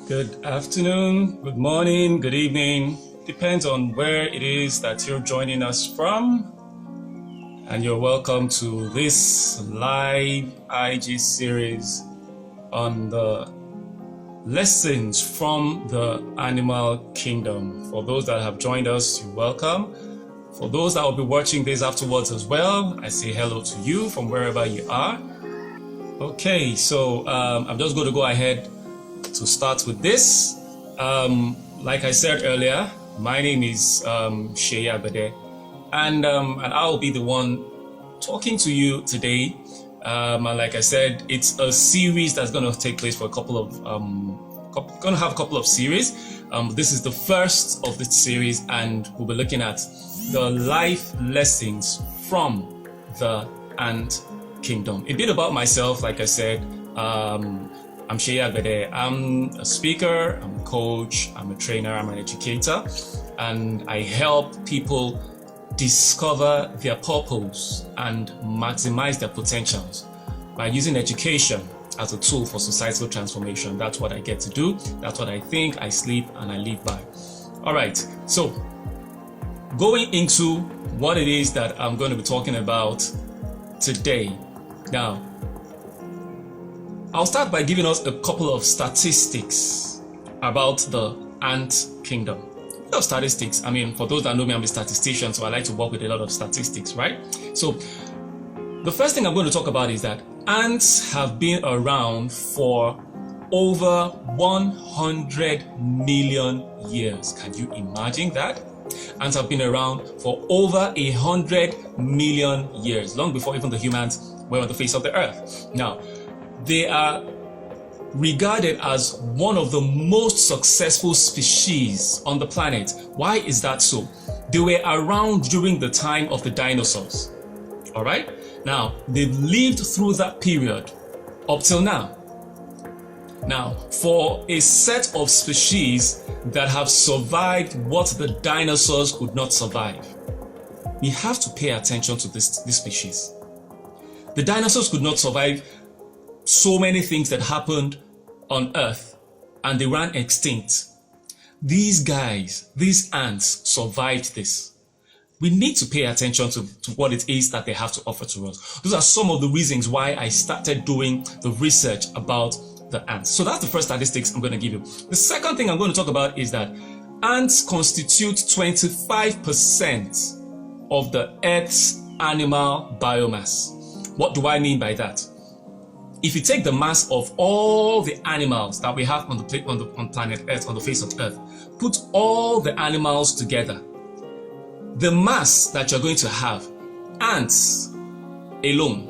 Good afternoon, good morning, good evening. Depends on where it is that you're joining us from. And you're welcome to this live IG series on the lessons from the animal kingdom. For those that have joined us, you're welcome. For those that will be watching this afterwards as well, I say hello to you from wherever you are. Okay, so I'm just going to go ahead to start with this. Like I said earlier, my name is Seyi Agbede, and I'll be the one talking to you today. And like I said, it's a series that's going to take place for a couple of going to have a couple of series. This is the first of this series, and we'll be looking at the life lessons from the ant kingdom. A bit about myself, like I said. I'm Seyi Agbede. I'm a speaker, I'm a coach, I'm a trainer, I'm an educator, and I help people discover their purpose and maximize their potentials by using education as a tool for societal transformation. That's what I get to do. That's what I think, I sleep, and I live by. All right, so going into what it is that I'm going to be talking about today. Now, I'll start by giving us a couple of statistics about the ant kingdom. Statistics, I mean, for those that know me, I'm a statistician, so I like to work with a lot of statistics, right? So the first thing I'm going to talk about is that ants have been around for over 100 million years. Can you imagine that? Ants have been around for over 100 million years, long before even the humans were on the face of the earth. Now, they are regarded as one of the most successful species on the planet. Why is that so? They were around during the time of the dinosaurs. All right? Now, they've lived through that period up till now. Now, for a set of species that have survived what the dinosaurs could not survive, we have to pay attention to this species. The dinosaurs could not survive so many things that happened on Earth, and they ran extinct. These guys, these ants, survived this. We need to pay attention to what it is that they have to offer to us. Those are some of the reasons why I started doing the research about the ants. So that's the first statistics I'm going to give you. The second thing I'm going to talk about is that ants constitute 25% of the Earth's animal biomass. What do I mean by that? If you take the mass of all the animals that we have on planet Earth, on the face of Earth, put all the animals together, the mass that you're going to have, ants alone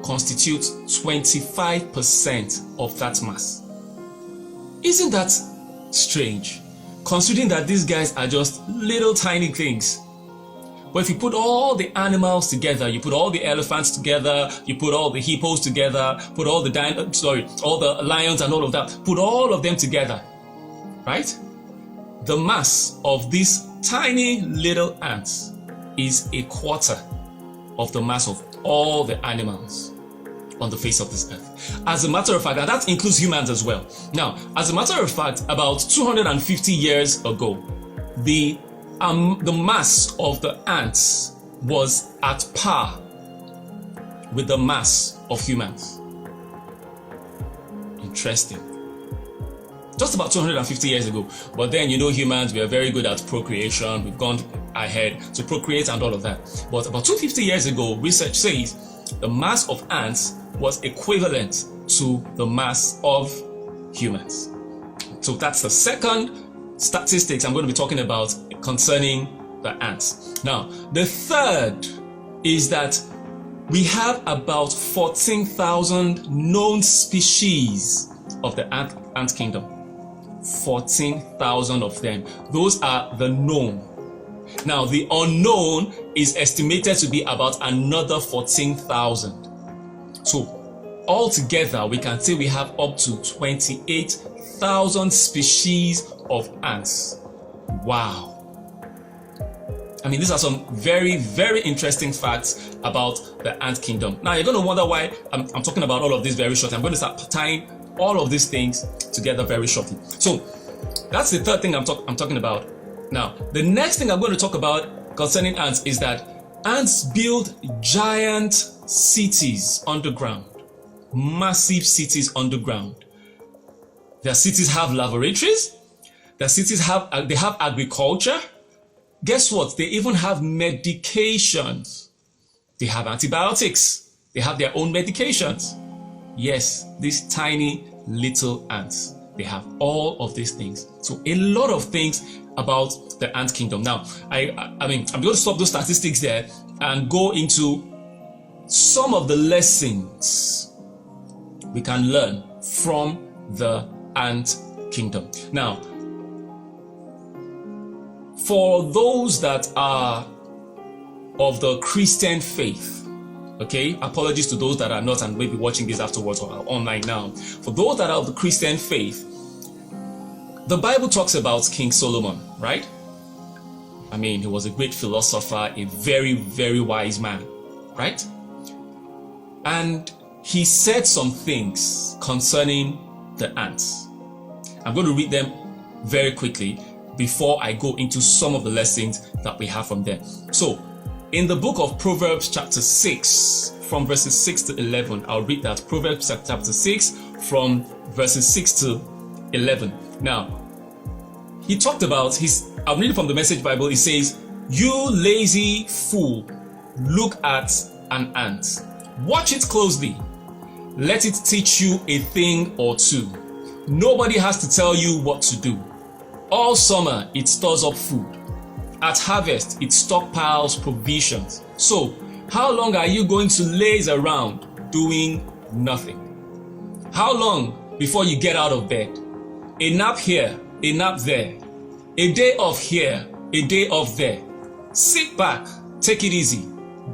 constitute 25% of that mass. Isn't that strange? Considering that these guys are just little tiny things. But if you put all the animals together, you put all the elephants together, you put all the hippos together, put all the all the lions and all of that, put all of them together, right? The mass of these tiny little ants is a quarter of the mass of all the animals on the face of this earth. As a matter of fact, and that includes humans as well. Now, as a matter of fact, about 250 years ago, the mass of the ants was at par with the mass of humans. Interesting. Just about 250 years ago. But then, humans, we are very good at procreation. We've gone ahead to procreate and all of that. But about 250 years ago, research says the mass of ants was equivalent to the mass of humans. So that's the second statistics I'm going to be talking about concerning the ants. Now, the third is that we have about 14,000 known species of the ant kingdom. 14,000 of them. Those are the known. Now, the unknown is estimated to be about another 14,000. So, altogether, we can say we have up to 28,000 species of ants. Wow. I mean, these are some very, very interesting facts about the ant kingdom. Now, you're going to wonder why I'm talking about all of this very shortly. I'm going to start tying all of these things together very shortly. So, that's the third thing I'm talking about. Now, the next thing I'm going to talk about concerning ants is that ants build giant cities underground. Massive cities underground. Their cities have laboratories. Their cities have agriculture. Guess what? They even have medications. They have antibiotics. They have their own medications. Yes, these tiny little ants. They have all of these things. So a lot of things about the ant kingdom. Now, I mean, I'm going to stop those statistics there and go into some of the lessons we can learn from the ant kingdom. Now, for those that are of the Christian faith, okay, apologies to those that are not and may be watching this afterwards or are online now. For those that are of the Christian faith, the Bible talks about King Solomon, right? I mean, he was a great philosopher, a very, very wise man, right? And he said some things concerning the ants. I'm going to read them very quickly before I go into some of the lessons that we have from there. So, in the book of Proverbs chapter 6, from verses 6 to 11, I'll read that. Proverbs chapter 6, from verses 6 to 11. Now, he talked about I'm reading from the Message Bible. It says, "You lazy fool, look at an ant. Watch it closely. Let it teach you a thing or two. Nobody has to tell you what to do. All summer, it stores up food. At harvest, it stockpiles provisions. So, how long are you going to laze around doing nothing? How long before you get out of bed? A nap here, a nap there. A day off here, a day off there. Sit back, take it easy.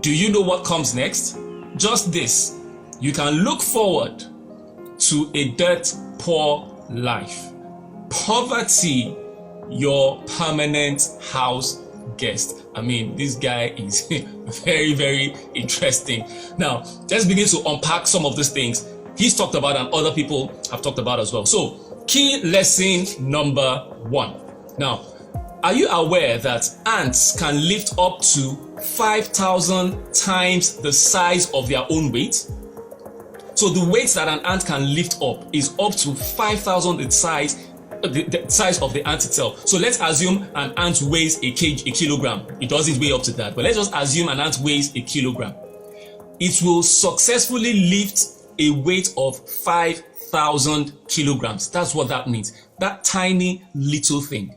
Do you know what comes next? Just this. You can look forward to a dirt poor life. Poverty, your permanent house guest." I mean, this guy is very, very interesting. Now, let's begin to unpack some of these things he's talked about and other people have talked about as well. So, key lesson number 1. Now, are you aware that ants can lift up to 5,000 times the size of their own weight? So the weight that an ant can lift up is up to 5,000 the size of the ant itself. So let's assume an ant weighs a kilogram. It doesn't weigh up to that, but let's just assume an ant weighs a kilogram. It will successfully lift a weight of 5,000 kilograms. That's what that means. That tiny little thing.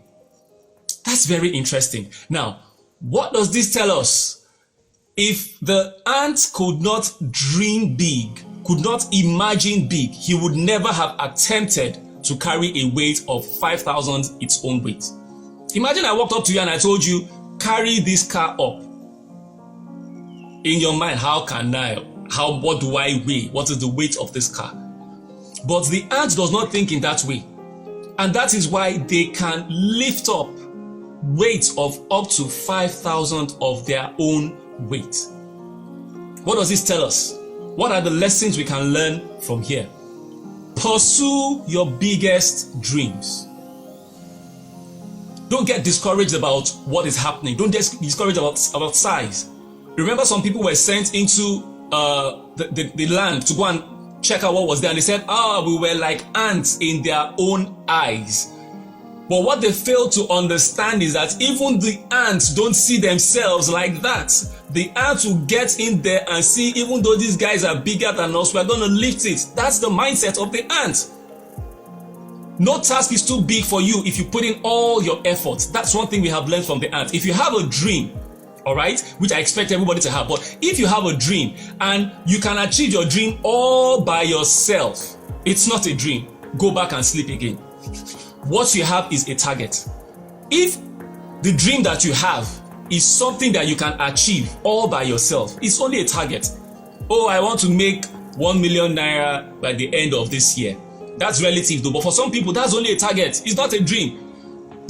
That's very interesting. Now, what does this tell us? If the ant could not dream big, could not imagine big, he would never have attempted to carry a weight of 5,000 its own weight. Imagine I walked up to you and I told you, carry this car up. In your mind, what do I weigh? What is the weight of this car? But the ant does not think in that way. And that is why they can lift up weights of up to 5,000 of their own weight. What does this tell us? What are the lessons we can learn from here? Pursue your biggest dreams. Don't get discouraged about what is happening. Don't get discouraged about size. Remember, some people were sent into the land to go and check out what was there, and they said, we were like ants in their own eyes. But what they fail to understand is that even the ants don't see themselves like that. The ants will get in there and see, even though these guys are bigger than us, we're going to lift it. That's the mindset of the ant. No task is too big for you if you put in all your efforts. That's one thing we have learned from the ant. If you have a dream, all right, which I expect everybody to have, but if you have a dream and you can achieve your dream all by yourself, it's not a dream. Go back and sleep again. What you have is a target. If the dream that you have is something that you can achieve all by yourself, it's only a target. I want to make 1 million naira by the end of this year. That's relative though, but for some people, that's only a target. It's not a dream.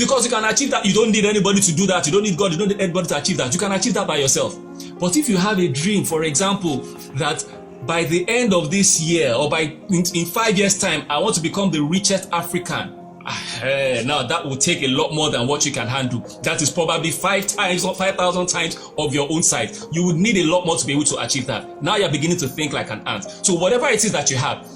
Because you can achieve that. You don't need anybody to do that. You don't need God. You don't need anybody to achieve that. You can achieve that by yourself. But if you have a dream, for example, that by the end of this year or in 5 years' time, I want to become the richest African. Now that will take a lot more than what you can handle. That is probably 5 times or 5,000 times of your own size. You would need a lot more to be able to achieve that. Now you're beginning to think like an ant. So whatever it is that you have,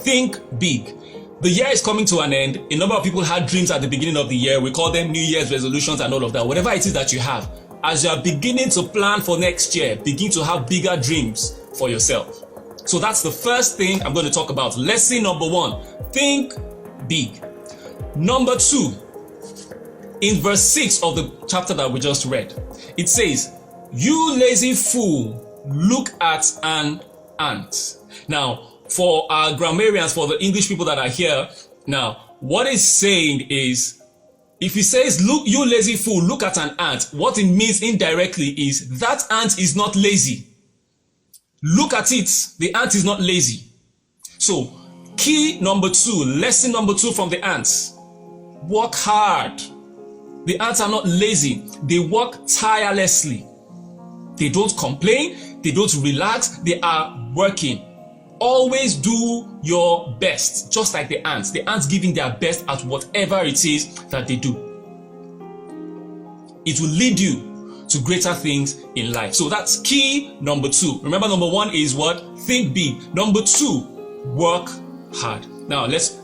think big. The year is coming to an end. A number of people had dreams at the beginning of the year. We call them New Year's resolutions and all of that. Whatever it is that you have, as you are beginning to plan for next year, begin to have bigger dreams for yourself. So that's the first thing I'm going to talk about. Lesson number 1, think big. Number 2, in verse 6 of the chapter that we just read, it says, "You lazy fool, look at an ant." Now, for our grammarians, for the English people that are here, now, what it's saying is, if he says, "Look, you lazy fool, look at an ant," what it means indirectly is that ant is not lazy. Look at it, the ant is not lazy. So, key number 2, lesson number 2 from the ants: work hard. The ants are not lazy, they work tirelessly. They don't complain, they don't relax, they are working. Always do your best, just like the ants. The ants giving their best at whatever it is that they do. It will lead you to greater things in life. So that's key number 2. Remember, number 1 is what? Think big. Number 2, work hard. Now let's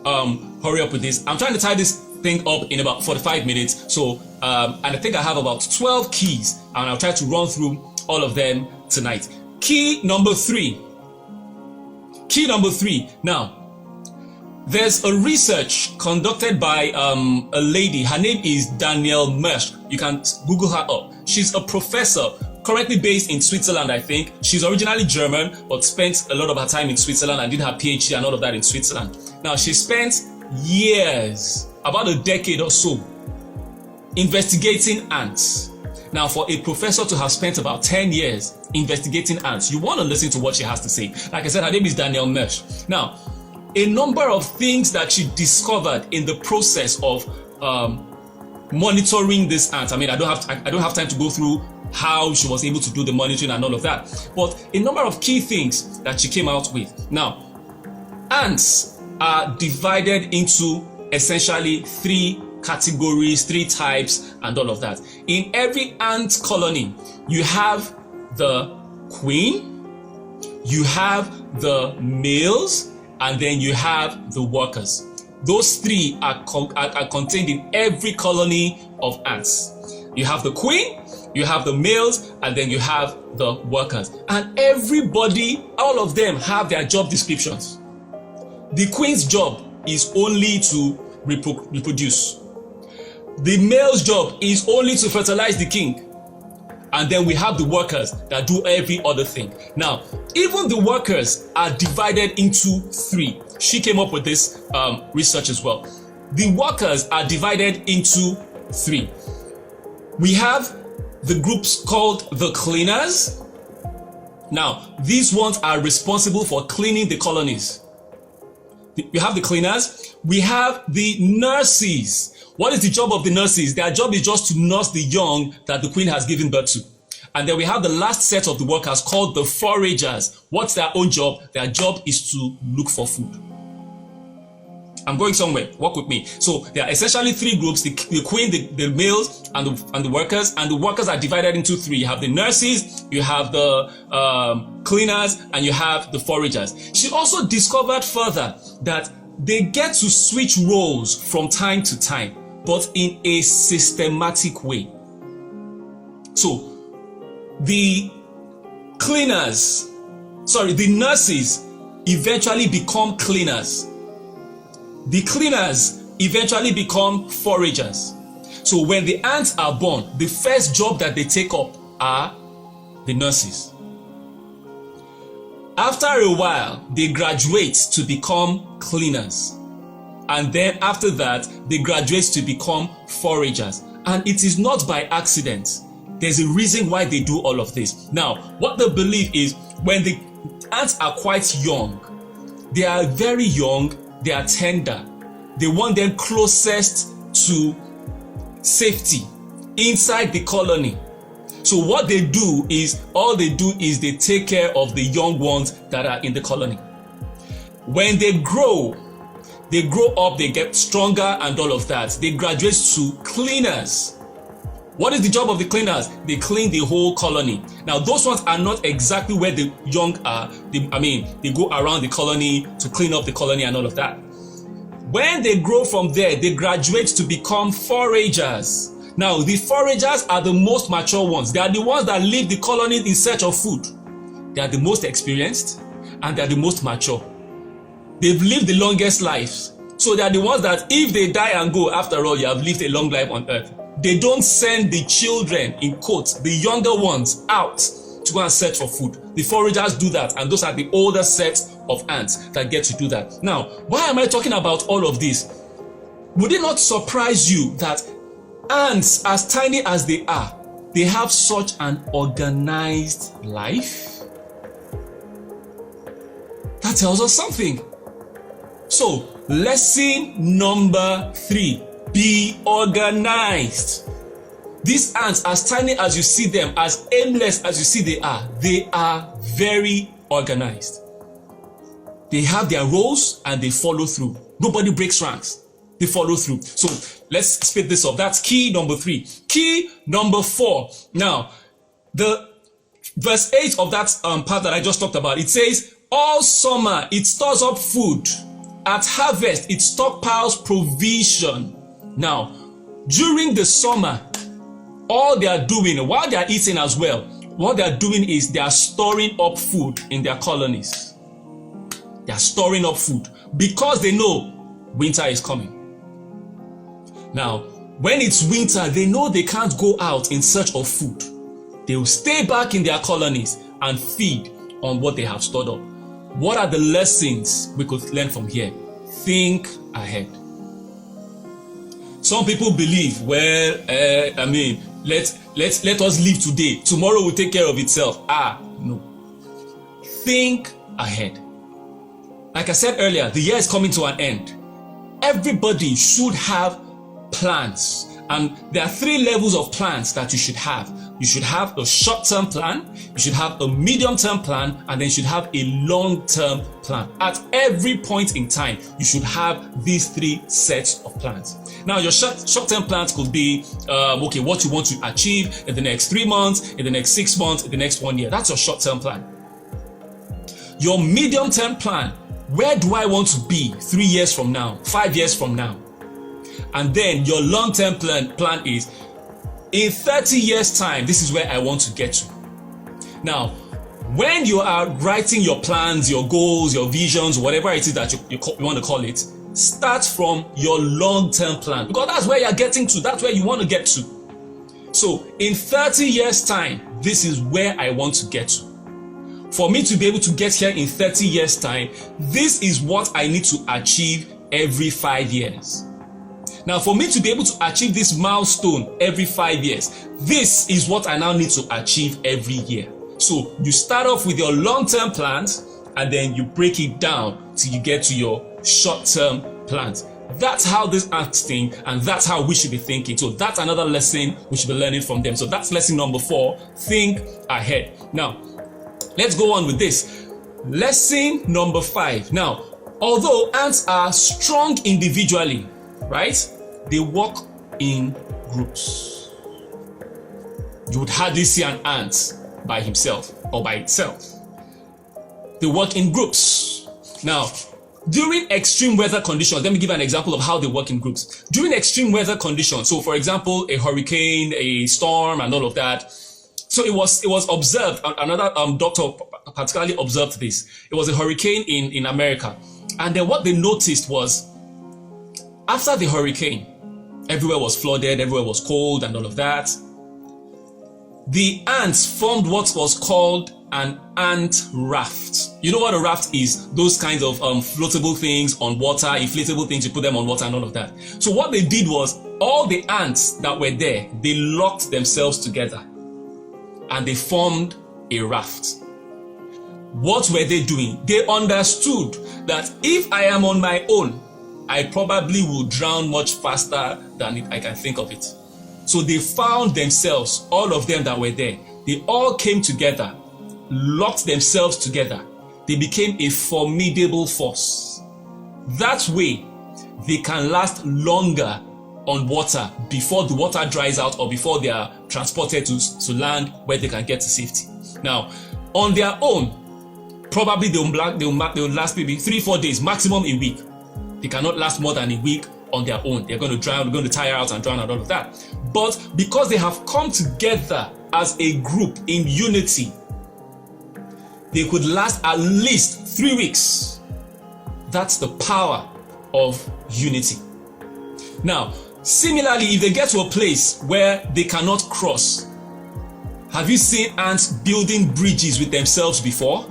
hurry up with this. I'm trying to tie this thing up in about 45 minutes. So and I think I have about 12 keys, and I'll try to run through all of them tonight. Key number 3. Now, there's a research conducted by a lady. Her name is Danielle Mersch. You can Google her up. She's a professor currently based in Switzerland, I think. She's originally German, but spent a lot of her time in Switzerland and did her PhD and all of that in Switzerland. Now, she spent years, about a decade or so, investigating ants. Now, for a professor to have spent about 10 years investigating ants, you want to listen to what she has to say. Like I said, her name is Danielle Mersch. Now, a number of things that she discovered in the process of monitoring this ant. I mean, I don't have time to go through how she was able to do the monitoring and all of that, but a number of key things that she came out with. Now, ants are divided into essentially 3 categories, 3 types, and all of that. In every ant colony, you have the queen, you have the males, and then you have the workers. Those 3 are contained in every colony of ants. You have the queen, you have the males, and then you have the workers. And everybody, all of them have their job descriptions. The queen's job is only to reproduce. The male's job is only to fertilize the king. And then we have the workers that do every other thing. Now, even the workers are divided into 3. She came up with this research as well. The workers are divided into 3. We have the groups called the cleaners. Now, these ones are responsible for cleaning the colonies. We have the cleaners. We have the nurses. What is the job of the nurses? Their job is just to nurse the young that the queen has given birth to. And then we have the last set of the workers called the foragers. What's their own job? Their job is to look for food. I'm going somewhere. Walk with me. So there are essentially 3 groups: the queen, the males, and the workers. And the workers are divided into 3. You have the nurses, you have the cleaners, and you have the foragers. She also discovered further that they get to switch roles from time to time, but in a systematic way. So the nurses eventually become cleaners. The cleaners eventually become foragers. So when the ants are born, the first job that they take up are the nurses. After a while, they graduate to become cleaners. And then after that, they graduate to become foragers. And it is not by accident. There's a reason why they do all of this. Now, what they believe is when the ants are quite young, they are very young, they are tender. They want them closest to safety inside the colony. So what they do is, they take care of the young ones that are in the colony. When they grow up, they get stronger and all of that. They graduate to cleaners. What is the job of the cleaners? They clean the whole colony. Now, those ones are not exactly where the young are. They go around the colony to clean up the colony and all of that. When they grow from there, they graduate to become foragers. Now, the foragers are the most mature ones. They are the ones that leave the colony in search of food. They are the most experienced and they are the most mature. They've lived the longest lives. So they are the ones that if they die and go, after all, you have lived a long life on earth. They don't send the children, in quotes, the younger ones out to go and search for food. The foragers do that, and those are the older sets of ants that get to do that. Now, why am I talking about all of this? Would it not surprise you that ants, as tiny as they are, they have such an organized life? That tells us something. So, lesson number 3, be organized. These ants, as tiny as you see them, as aimless as you see they are very organized. They have their roles and they follow through. Nobody breaks ranks. They follow through. So let's speed this up. That's key number 3. Key number 4. Now, the verse 8 of that part that I just talked about, it says, all summer it stores up food. At harvest, it stockpiles provision. Now, during the summer, all they are doing, while they are eating as well, what they are doing is they are storing up food in their colonies. They are storing up food because they know winter is coming. Now, when it's winter, they know they can't go out in search of food. They will stay back in their colonies and feed on what they have stored up. What are the lessons we could learn from here? Think ahead. Some people believe, let us live today. Tomorrow will take care of itself. No. Think ahead. Like I said earlier, the year is coming to an end. Everybody should have plans. And there are 3 levels of plans that you should have. You should have a short-term plan, you should have a medium-term plan, and then you should have a long-term plan. At every point in time, you should have these 3 sets of plans. Now, your short-term plans could be, what you want to achieve in the next 3 months, in the next 6 months, in the next 1 year. That's your short-term plan. Your medium-term plan, where do I want to be 3 years from now, 5 years from now? And then your long-term plan is, in 30 years' time, this is where I want to get to. Now, when you are writing your plans, your goals, your visions, whatever it is that you want to call it, start from your long-term plan, because that's where you're getting to. That's where you want to get to. So, in 30 years' time, this is where I want to get to. For me to be able to get here in 30 years' time, this is what I need to achieve every 5 years. Now, for me to be able to achieve this milestone every 5 years, this is what I now need to achieve every year. So you start off with your long-term plans and then you break it down till you get to your short-term plans. That's how this ants think, and that's how we should be thinking. So that's another lesson we should be learning from them. So that's lesson number 4, think ahead. Now, let's go on with this. Lesson number 5. Now, although ants are strong individually, right? They work in groups. You would hardly see an ant by himself or by itself. They work in groups. Now, during extreme weather conditions, let me give an example of how they work in groups. During extreme weather conditions, so for example, a hurricane, a storm, and all of that. So it was observed, another doctor particularly observed this. It was a hurricane in America. And then what they noticed was, after the hurricane, everywhere was flooded, everywhere was cold and all of that. The ants formed what was called an ant raft. You know what a raft is? Those kinds of floatable things on water, inflatable things, you put them on water and all of that. So what they did was, all the ants that were there, they locked themselves together and they formed a raft. What were they doing? They understood that if I am on my own, I probably will drown much faster than I can think of it. So they found themselves, all of them that were there, they all came together, locked themselves together. They became a formidable force. That way, they can last longer on water before the water dries out or before they are transported to land where they can get to safety. Now, on their own, probably they will last maybe 3-4 days, maximum a week. They cannot last more than a week on their own. They're going to drown, they're going to tire out and drown and all of that. But because they have come together as a group in unity, they could last at least 3 weeks. That's the power of unity. Now, similarly, if they get to a place where they cannot cross, have you seen ants building bridges with themselves before?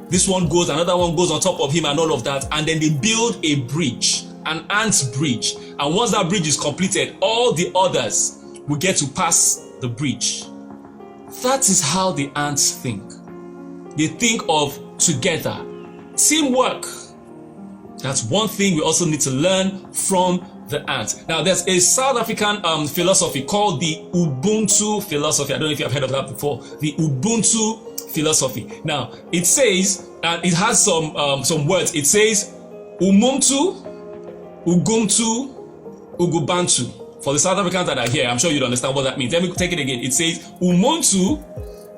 This one goes, another one goes on top of him and all of that, and then they build a bridge, an ant's bridge. And once that bridge is completed, all the others will get to pass the bridge. That is how the ants think. They think of together, teamwork. That's one thing we also need to learn from the ant. Now, there's a South African philosophy called the Ubuntu philosophy. I don't know if you have heard of that before. The Ubuntu philosophy. Now, it says, and it has some words. It says, Umuntu, Ugumtu, Ugubantu. For the South Africans that are here, I'm sure you'd understand what that means. Let me take it again. It says, Umuntu,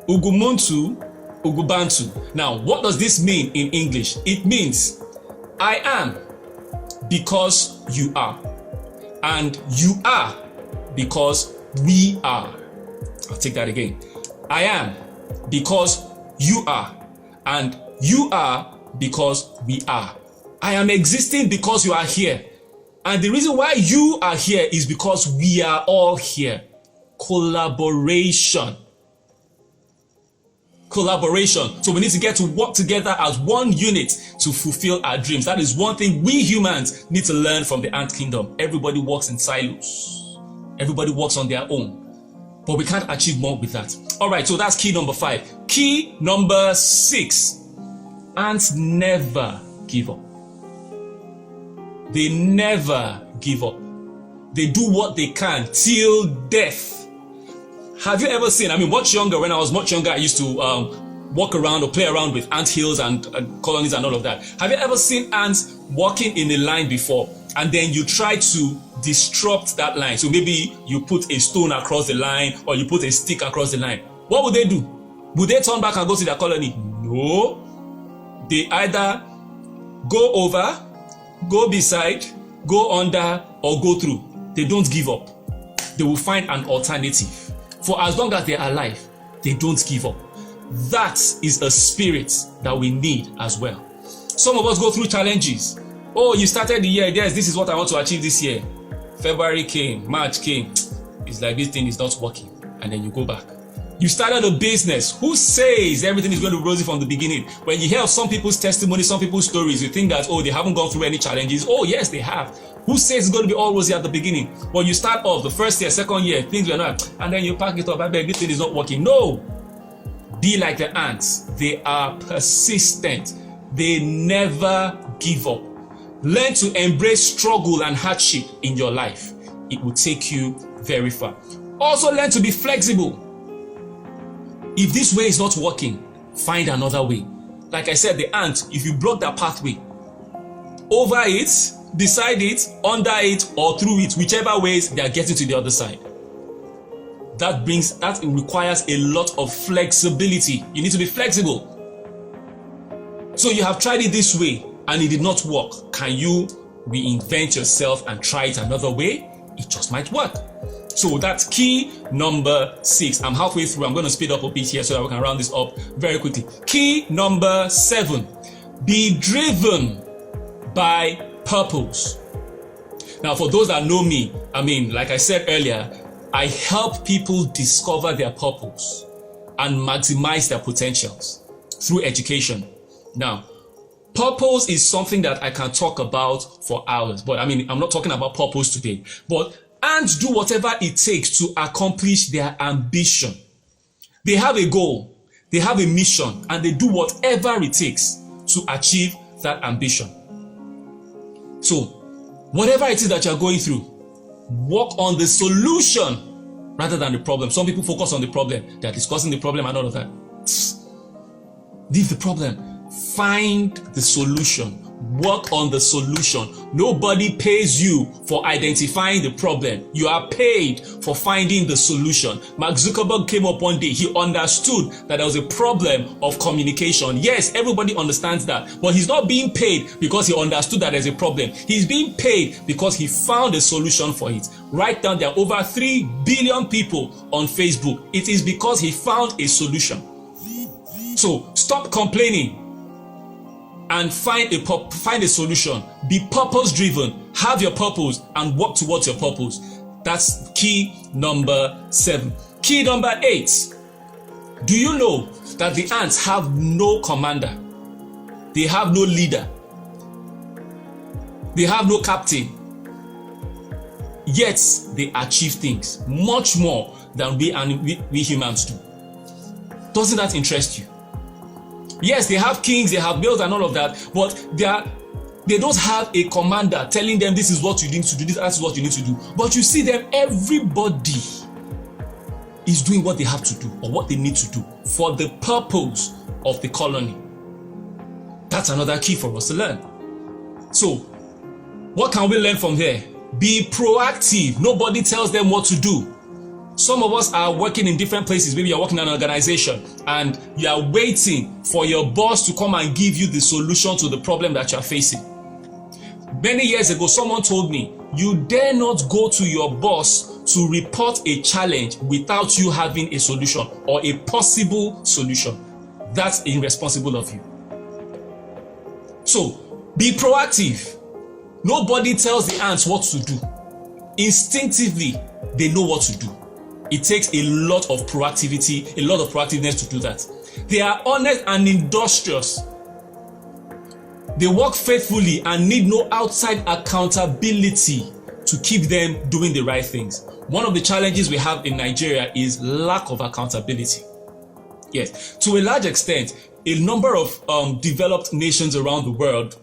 Ugumuntu, Ugubantu. Now, what does this mean in English? It means, I am because you are, and you are because we are. I'll take that again. I am because you are, and you are because we are. I am existing because you are here, and the reason why you are here is because we are all here. Collaboration. So we need to get to work together as one unit to fulfill our dreams. That is one thing we humans need to learn from the ant kingdom. Everybody works in silos. Everybody works on their own. But we can't achieve more with that. All right, so that's key number 5. Key number 6. Ants never give up. They never give up. They do what they can till death. Have you ever seen, much younger, when I was much younger, I used to walk around or play around with ant hills and colonies and all of that. Have you ever seen ants walking in a line before, and then you try to disrupt that line? So maybe you put a stone across the line or you put a stick across the line. What would they do? Would they turn back and go to their colony? No. They either go over, go beside, go under, or go through. They don't give up. They will find an alternative. For as long as they are alive, they don't give up. That is a spirit that we need as well. Some of us go through challenges. Oh, you started the year, yes, this is what I want to achieve this year. February came, March came. It's like this thing is not working. And then you go back. You started a business. Who says everything is going to be rosy from the beginning? When you hear some people's testimonies, some people's stories, you think that, oh, they haven't gone through any challenges. Oh, yes, they have. Who says it's going to be all rosy at the beginning? When you start off the first year, second year, things were not, and then you pack it up, I beg, this thing is not working. No. Be like the ants. They are persistent. They never give up. Learn to embrace struggle and hardship in your life. It will take you very far. Also learn to be flexible. If this way is not working, find another way. Like I said, the ant, if you block that pathway, over it, beside it, under it, or through it, whichever ways they are getting to the other side. That requires a lot of flexibility. You need to be flexible. So you have tried it this way and it did not work. Can you reinvent yourself and try it another way? It just might work. So that's key number 6. I'm halfway through. I'm going to speed up a bit here so that we can round this up very quickly. Key number 7. Be driven by purpose. Now, for those that know me, like I said earlier, I help people discover their purpose and maximize their potentials through education. Now, purpose is something that I can talk about for hours, but I'm not talking about purpose today. But ants do whatever it takes to accomplish their ambition. They have a goal, they have a mission, and they do whatever it takes to achieve that ambition. So, Whatever it is that you're going through, work on the solution rather than the problem. Some people focus on the problem. They're discussing the problem and all of that. Leave the problem. Find the solution. Work on the solution. Nobody pays you for identifying the problem. You are paid for finding the solution. Mark Zuckerberg came up one day. He understood that there was a problem of communication. Yes, everybody understands that. But he's not being paid because he understood that there's a problem. He's being paid because he found a solution for it. Right now, there are over 3 billion people on Facebook. It is because he found a solution. So stop complaining and find a solution. Be purpose driven. Have your purpose and work towards your purpose. That's key number 7. Key number 8. Do you know that the ants have no commander? They have no leader. They have no captain. Yet they achieve things much more than we humans do. Doesn't that interest you? Yes, they have kings, they have males and all of that, but they don't have a commander telling them this is what you need to do, this is what you need to do. But you see them, everybody is doing what they have to do or what they need to do for the purpose of the colony. That's another key for us to learn. So, what can we learn from here? Be proactive. Nobody tells them what to do. Some of us are working in different places. Maybe you're working in an organization and you are waiting for your boss to come and give you the solution to the problem that you're facing. Many years ago, someone told me, you dare not go to your boss to report a challenge without you having a solution or a possible solution. That's irresponsible of you. So, be proactive. Nobody tells the ants what to do. Instinctively, they know what to do. It takes a lot of proactivity, a lot of proactiveness to do that. They are honest and industrious. They work faithfully and need no outside accountability to keep them doing the right things. One of the challenges we have in Nigeria is lack of accountability. Yes, to a large extent, a number of developed nations around the world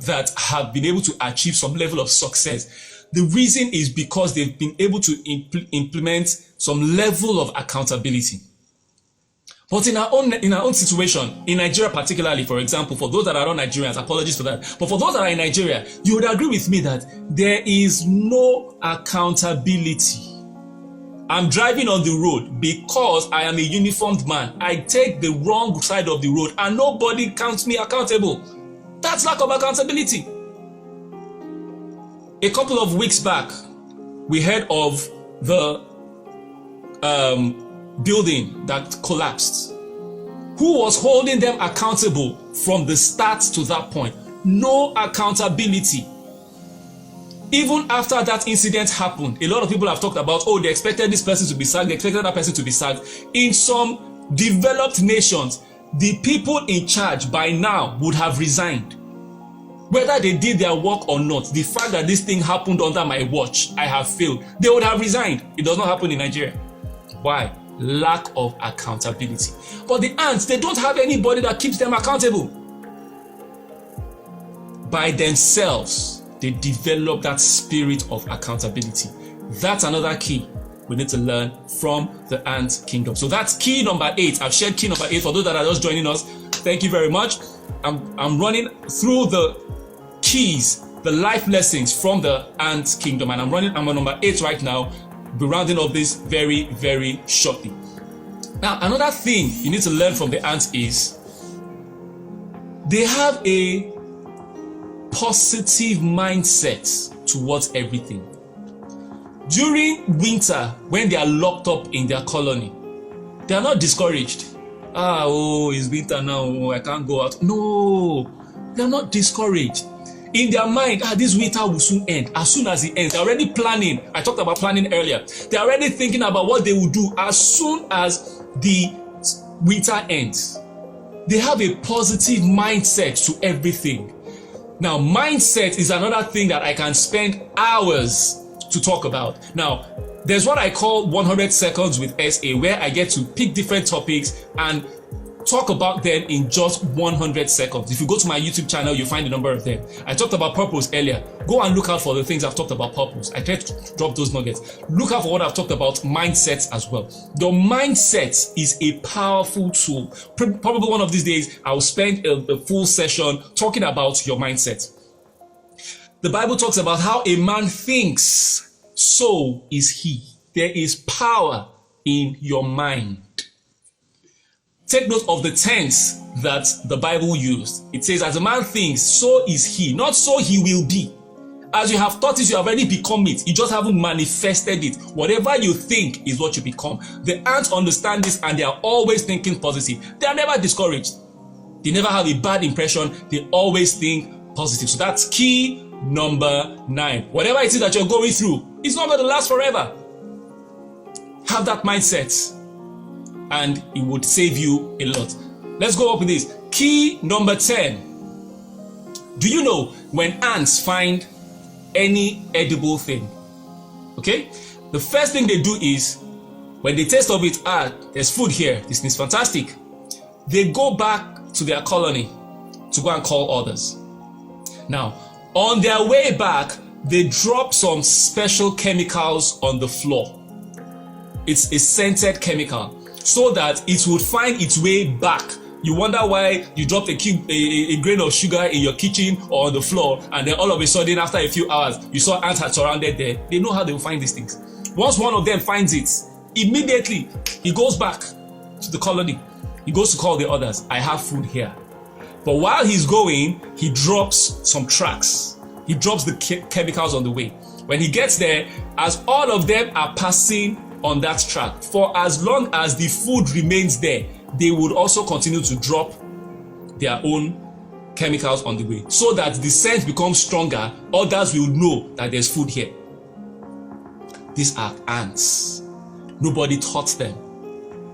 that have been able to achieve some level of success, the reason is because they've been able to implement some level of accountability. But in our own situation, in Nigeria particularly, for example, for those that are not Nigerians, apologies for that, but for those that are in Nigeria, you would agree with me that there is no accountability. I'm driving on the road because I am a uniformed man. I take the wrong side of the road and nobody counts me accountable. That's lack of accountability. A couple of weeks back, we heard of the building that collapsed. Who was holding them accountable from the start to that point? No accountability. Even after that incident happened, a lot of people have talked about, oh, they expected this person to be sacked, they expected that person to be sacked. In some developed nations, the people in charge by now would have resigned. Whether they did their work or not, the fact that this thing happened under my watch, I have failed, they would have resigned. It does not happen in Nigeria. Why? Lack of accountability. But the ants, they don't have anybody that keeps them accountable. By themselves, they develop that spirit of accountability. That's another key we need to learn from the ant kingdom. So that's key number 8. I've shared key number 8 for those that are just joining us. Thank you very much. I'm running through the keys, the life lessons from the ant kingdom, and I'm on number 8 right now. Be rounding up this very, very shortly. Now, another thing you need to learn from the ants is they have a positive mindset towards everything. During winter, when they are locked up in their colony, they are not discouraged. It's winter now, I can't go out. No, they are not discouraged. In their mind, this winter will soon end. As soon as it ends, they're already planning. I talked about planning earlier. They're already thinking about what they will do as soon as the winter ends. They have a positive mindset to everything. Now, mindset is another thing that I can spend hours to talk about. Now, there's what I call 100 seconds with SA, where I get to pick different topics and talk about them in just 100 seconds. If you go to my YouTube channel, you'll find a number of them. I talked about purpose earlier. Go and look out for the things I've talked about purpose. I tried to drop those nuggets. Look out for what I've talked about mindsets as well. Your mindset is a powerful tool. Probably one of these days, I'll spend a full session talking about your mindset. The Bible talks about how a man thinks, so is he. There is power in your mind. Take note of the tense that the Bible used. It says, as a man thinks, so is he. Not so he will be. As you have thought it, you have already become it. You just haven't manifested it. Whatever you think is what you become. The ants understand this and they are always thinking positive. They are never discouraged. They never have a bad impression. They always think positive. So that's key number 9. Whatever it is that you're going through, it's not going to last forever. Have that mindset, and it would save you a lot. Let's go up with this. Key number 10. Do you know when ants find any edible thing? Okay? The first thing they do is, when they taste of it, there's food here, this is fantastic. They go back to their colony to go and call others. Now, on their way back, they drop some special chemicals on the floor. It's a scented chemical, so that it would find its way back. You wonder why you dropped a grain of sugar in your kitchen or on the floor, and then all of a sudden, after a few hours, you saw ants had surrounded there. They know how they will find these things. Once one of them finds it, immediately he goes back to the colony. He goes to call the others. I have food here. But while he's going, he drops some tracks. He drops the chemicals on the way. When he gets there, as all of them are passing on that track, for as long as the food remains there, they would also continue to drop their own chemicals on the way, so that the scent becomes stronger. Others will know that there's food here. These are ants. Nobody taught them.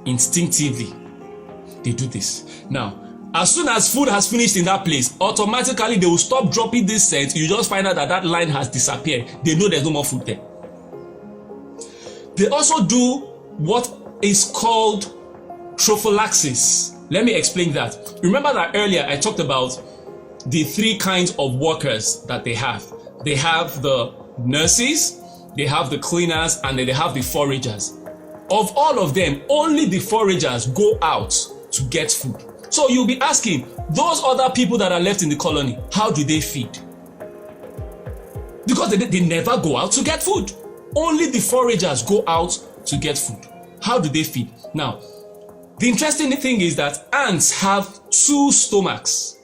Instinctively, they do this. Now, as soon as food has finished in that place, automatically they will stop dropping this scent. You just find out that that line has disappeared. They know there's no more food there. They also do what is called prophylaxis. Let me explain that. Remember that earlier I talked about the 3 kinds of workers that they have. They have the nurses, they have the cleaners, and then they have the foragers. Of all of them, only the foragers go out to get food. So you'll be asking, those other people that are left in the colony, how do they feed? Because they never go out to get food. Only the foragers go out to get food. How do they feed? Now, the interesting thing is that ants have 2 stomachs.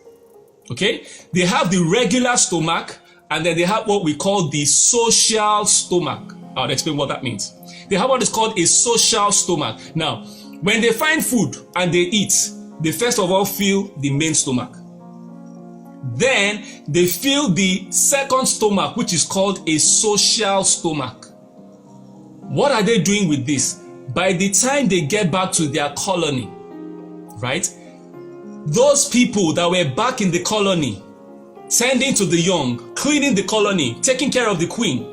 Okay? They have the regular stomach, and then they have what we call the social stomach. I'll explain what that means. They have what is called a social stomach. Now, when they find food and they eat, they first of all fill the main stomach. Then they fill the second stomach, which is called a social stomach. What are they doing with this? By the time they get back to their colony, right? Those people that were back in the colony, tending to the young, cleaning the colony, taking care of the queen,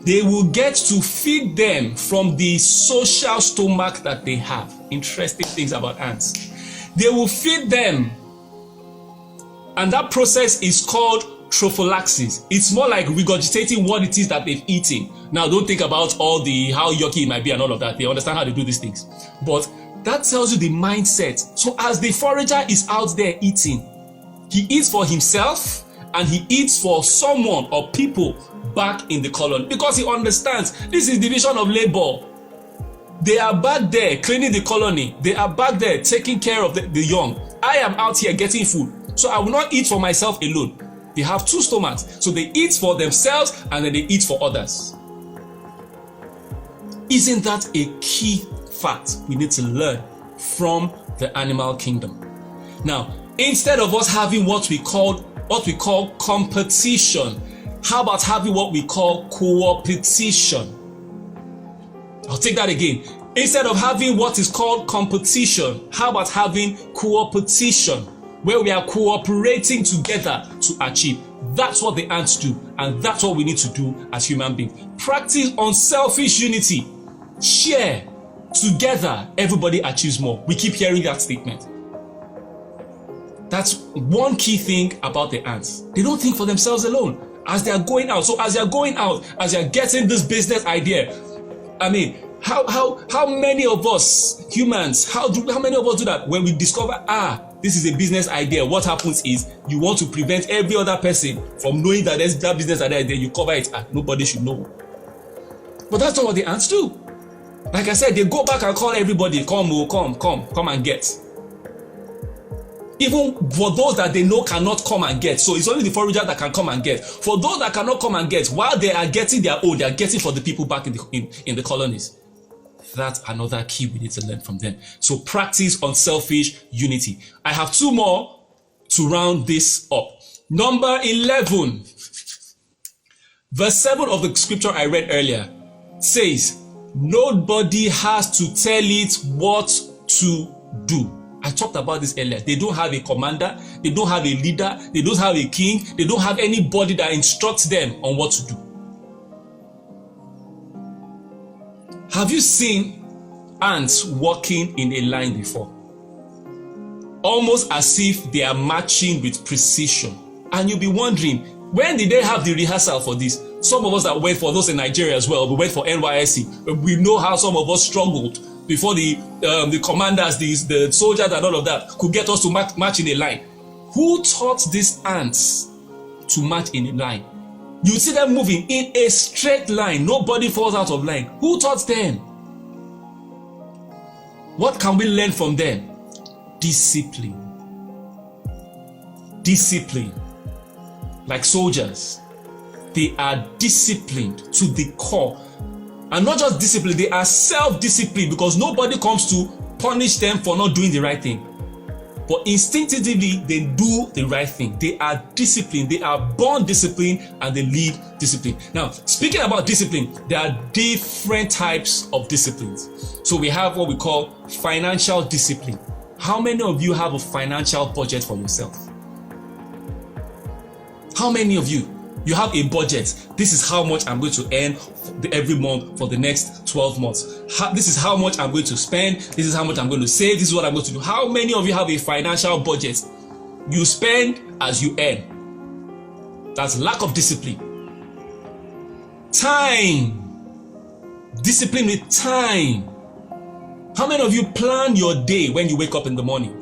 they will get to feed them from the social stomach that they have. Interesting things about ants. They will feed them, and that process is called prophylaxis. It's more like regurgitating what it is that they've eaten. Now, don't think about all the how yucky it might be and all of that. They understand how to do these things. But that tells you the mindset. So as the forager is out there eating, he eats for himself and he eats for someone or people back in the colony, because he understands this is division of labor. They are back there cleaning the colony. They are back there taking care of the young. I am out here getting food. So I will not eat for myself alone. They have 2 stomachs. So they eat for themselves and then they eat for others. Isn't that a key fact we need to learn from the animal kingdom? Now, instead of us having what we call competition, how about having what we call cooperation? I'll take that again. Instead of having what is called competition, how about having cooperation, where we are cooperating together to achieve? That's what the ants do, and that's what we need to do as human beings. Practice unselfish unity. Share. Together, everybody achieves more. We keep hearing that statement. That's one key thing about the ants. They don't think for themselves alone as they are going out. So as they are going out, as they are getting this business idea, I mean, how many of us humans, how many of us do that? When we discover, this is a business idea, what happens is you want to prevent every other person from knowing that there's that business idea, you cover it. Nobody should know. But that's not what the ants do. Like I said, they go back and call everybody, come and get. Even for those that they know cannot come and get. So it's only the forager that can come and get. For those that cannot come and get, while they are getting their own, they are getting for the people back in the colonies. That's another key we need to learn from them. So practice unselfish unity. I have two more to round this up. Number 11. Verse 7 of the scripture I read earlier says, nobody has to tell it what to do. I talked about this earlier. They don't have a commander. They don't have a leader. They don't have a king. They don't have anybody that instructs them on what to do. Have you seen ants walking in a line before? Almost as if they are marching with precision. And you'll be wondering, when did they have the rehearsal for this? Some of us that went for those in Nigeria as well, we went for NYSC. We know how some of us struggled before the commanders, the soldiers and all of that could get us to march in a line. Who taught these ants to march in a line? You see them moving in a straight line. Nobody falls out of line. Who taught them? What can we learn from them? Discipline. Discipline. Like soldiers, they are disciplined to the core. And not just disciplined, they are self-disciplined, because nobody comes to punish them for not doing the right thing. But instinctively, they do the right thing. They are disciplined. They are born disciplined and they lead discipline. Now, speaking about discipline, there are different types of disciplines. So we have what we call financial discipline. How many of you have a financial budget for yourself? How many of you? You have a budget. This is how much I'm going to earn every month for the next 12 months. This is how much I'm going to spend. This is how much I'm going to save. This is what I'm going to do. How many of you have a financial budget? You spend as you earn. That's lack of discipline. Time. Discipline with time. How many of you plan your day when you wake up in the morning?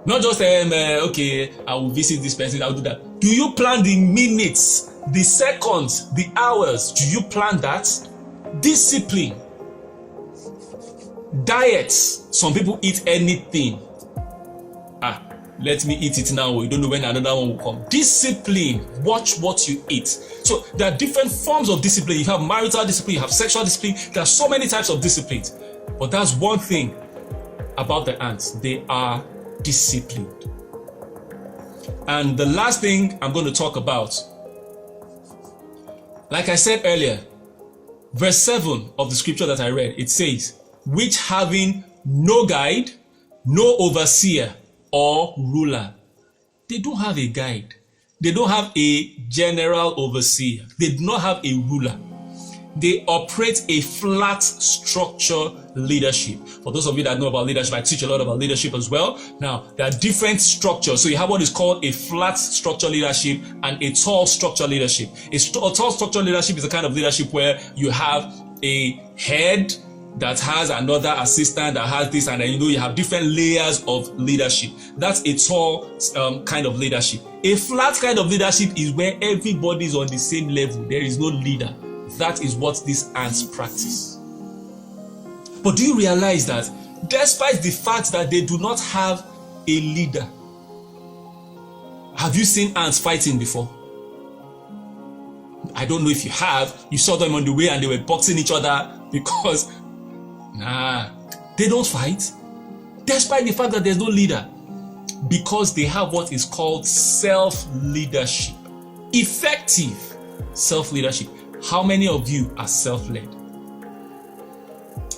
Not just, okay, I will visit this person, I'll do that. Do you plan the minutes, the seconds, the hours? Do you plan that? Discipline. Diets. Some people eat anything. Let me eat it now. You don't know when another one will come. Discipline. Watch what you eat. So there are different forms of discipline. You have marital discipline, you have sexual discipline. There are so many types of disciplines. But that's one thing about the ants. They are disciplined. And the last thing I'm going to talk about, like I said earlier, verse 7 of the scripture that I read, it says, which having no guide, no overseer or ruler. They don't have a guide. They don't have a general overseer. They do not have a ruler. They operate a flat structure leadership. For those of you that know about leadership, I teach a lot about leadership as well. Now, there are different structures. So you have what is called a flat structure leadership and a tall structure leadership. A tall structure leadership is a kind of leadership where you have a head that has another assistant that has this, and then you have different layers of leadership. That's a tall kind of leadership. A flat kind of leadership is where everybody is on the same level. There is no leader. That is what these ants practice. But do you realize that despite the fact that they do not have a leader, have you seen ants fighting before? I don't know if you have. You saw them on the way and they were boxing each other because, they don't fight. Despite the fact that there's no leader. Because they have what is called self-leadership. Effective self-leadership. How many of you are self-led?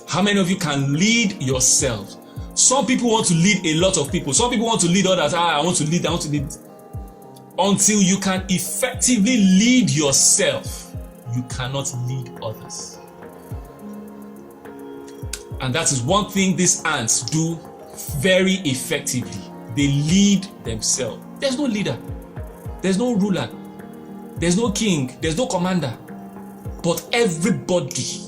How many of you can lead yourself? Some people want to lead a lot of people. Some people want to lead others. I want to lead. Until you can effectively lead yourself, you cannot lead others. And that is one thing these ants do very effectively. They lead themselves. There's no leader. There's no ruler. There's no king. There's no commander. But everybody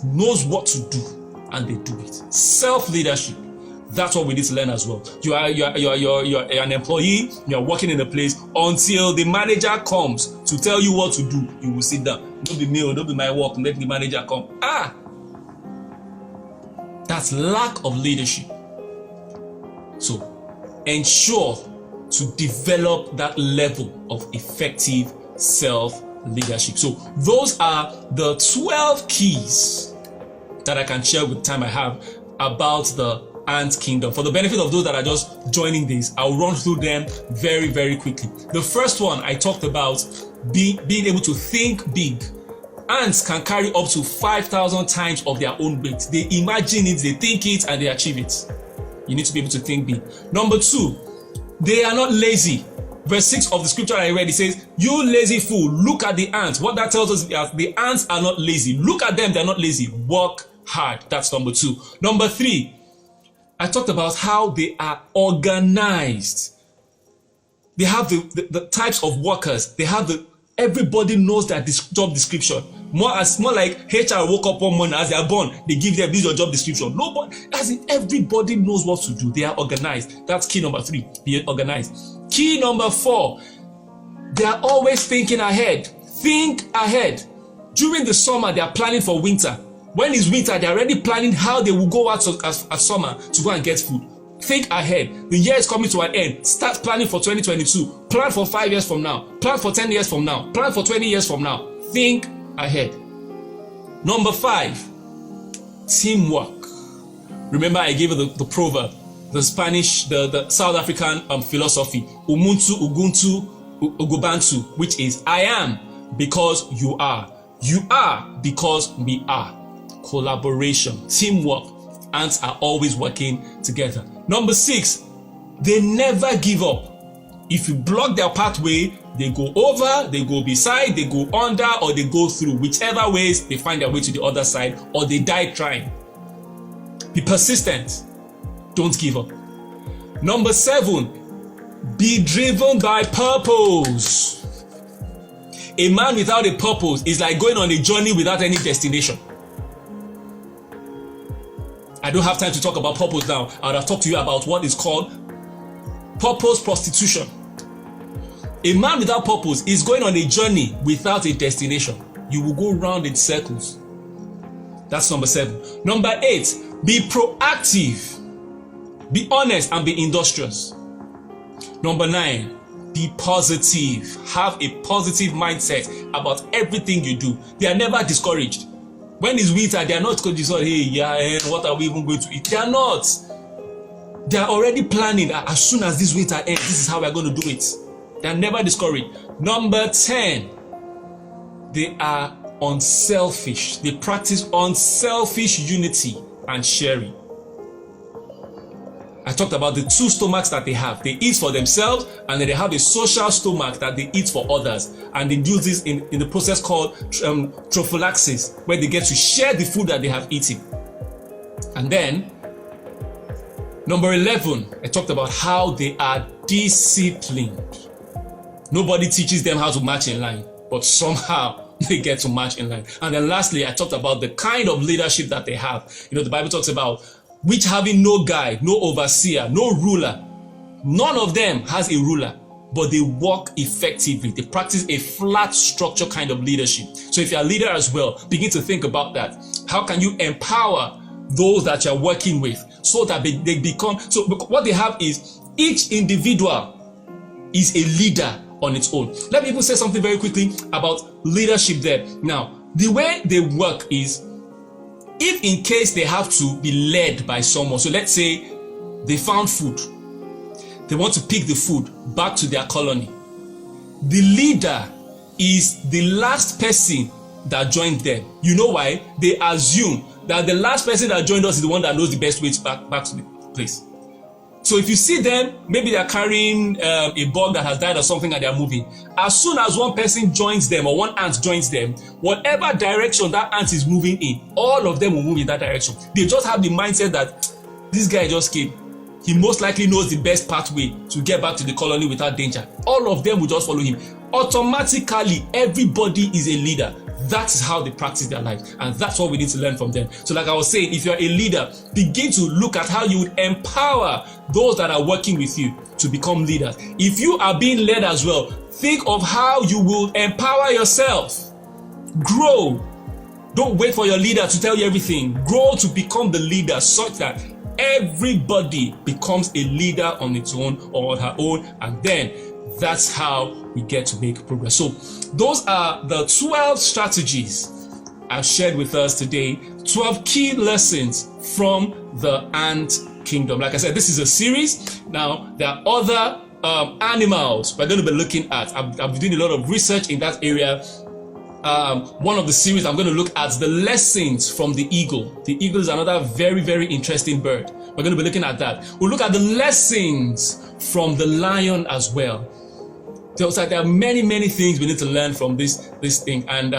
knows what to do and they do it. Self-leadership. That's what we need to learn as well. You're an employee, you're working in a place until the manager comes to tell you what to do. You will sit down. Don't be me, don't be my work, let the manager come. That's lack of leadership. So ensure to develop that level of effective self-leadership. So those are the 12 keys that I can share with time I have about the ant kingdom. For the benefit of those that are just joining this, I'll run through them very, very quickly. The first one I talked about being able to think big. Ants can carry up to 5,000 times of their own weight. They imagine it, they think it, and they achieve it. You need to be able to think big. Number 2, they are not lazy. Verse 6 of the scripture I read, it says, "You lazy fool, look at the ants." What that tells us is that the ants are not lazy. Look at them, they're not lazy. Work hard. That's number 2. Number 3, I talked about how they are organized. They have the types of workers. They have everybody knows their job description. More like HR woke up one morning as they are born, they give them this your job description. Nobody, as in everybody knows what to do. They are organized. That's key number 3. Be organized. Key number 4, they are always thinking ahead. Think ahead. During the summer, they are planning for winter. When it's winter, they're already planning how they will go out at summer to go and get food. Think ahead. The year is coming to an end. Start planning for 2022. Plan for 5 years from now. Plan for 10 years from now. Plan for 20 years from now. Think ahead. Number 5, teamwork. Remember I gave you the proverb, the Spanish, the South African philosophy, Umuntu, Ubuntu, Ugubantu, which is I am because you are. You are because we are. Collaboration, teamwork. Ants are always working together. Number 6, they never give up. If you block their pathway, they go over, they go beside, they go under, or they go through. Whichever ways, they find their way to the other side, or they die trying. Be persistent. Don't give up. Number 7, be driven by purpose. A man without a purpose is like going on a journey without any destination. I don't have time to talk about purpose now. I would have talked to you about what is called purpose prostitution. A man without purpose is going on a journey without a destination. You will go round in circles. That's number 7. Number 8, be proactive. Be honest and be industrious. Number 9, be positive. Have a positive mindset about everything you do. They are never discouraged. When it's winter, they are not going to say, what are we even going to eat? They are not. They are already planning. As soon as this winter ends, this is how we are going to do it. They are never discouraged. Number 10, they are unselfish. They practice unselfish unity and sharing. I talked about the 2 stomachs that they have. They eat for themselves, and then they have a social stomach that they eat for others. And they do this in the process called Prophylaxis, where they get to share the food that they have eaten. And then, number 11, I talked about how they are disciplined. Nobody teaches them how to march in line, but somehow they get to march in line. And then lastly, I talked about the kind of leadership that they have. The Bible talks about which having no guide, no overseer, no ruler. None of them has a ruler, but they work effectively. They practice a flat structure kind of leadership. So if you're a leader as well, begin to think about that. How can you empower those that you're working with so that they become, so what they have is each individual is a leader on its own. Let me even say something very quickly about leadership there. Now, the way they work is, if in case they have to be led by someone, so let's say they found food, they want to pick the food back to their colony. The leader is the last person that joined them. You know why? They assume that the last person that joined us is the one that knows the best way back to the place. So if you see them, maybe they're carrying a bug that has died or something and they're moving. As soon as one person joins them or one ant joins them, whatever direction that ant is moving in, all of them will move in that direction. They just have the mindset that this guy just came. He most likely knows the best pathway to get back to the colony without danger. All of them will just follow him. Automatically, everybody is a leader. That is how they practice their life. And that's what we need to learn from them. So like I was saying, if you're a leader, begin to look at how you would empower those that are working with you to become leaders. If you are being led as well, think of how you will empower yourself. Grow. Don't wait for your leader to tell you everything. Grow to become the leader such that everybody becomes a leader on its own or on her own, and then that's how we get to make progress. So those are the 12 strategies I've shared with us today, 12 key lessons from the ant kingdom. Like I said, this is a series. Now, there are other animals we're going to be looking at. I've been doing a lot of research in that area. One of the series I'm going to look at the lessons from the eagle. The eagle is another very, very interesting bird. We're going to be looking at that. We'll look at the lessons from the lion as well. So there are many, many things we need to learn from this thing. And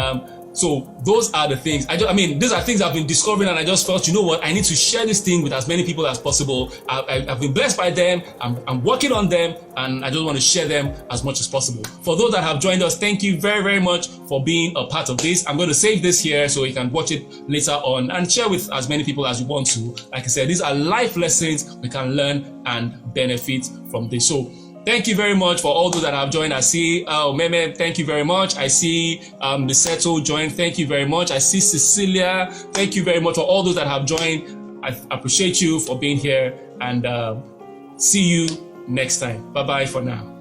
so those are the things. These are things I've been discovering, and I just felt, you know what, I need to share this thing with as many people as possible. I've been blessed by them. I'm working on them, and I just want to share them as much as possible. For those that have joined us, thank you very, very much for being a part of this. I'm going to save this here so you can watch it later on and share with as many people as you want to. Like I said, these are life lessons we can learn and benefit from this. So thank you very much for all those that have joined. I see Meme, thank you very much. I see Miseto joined, thank you very much. I see Cecilia, thank you very much for all those that have joined. I appreciate you for being here, and see you next time. Bye-bye for now.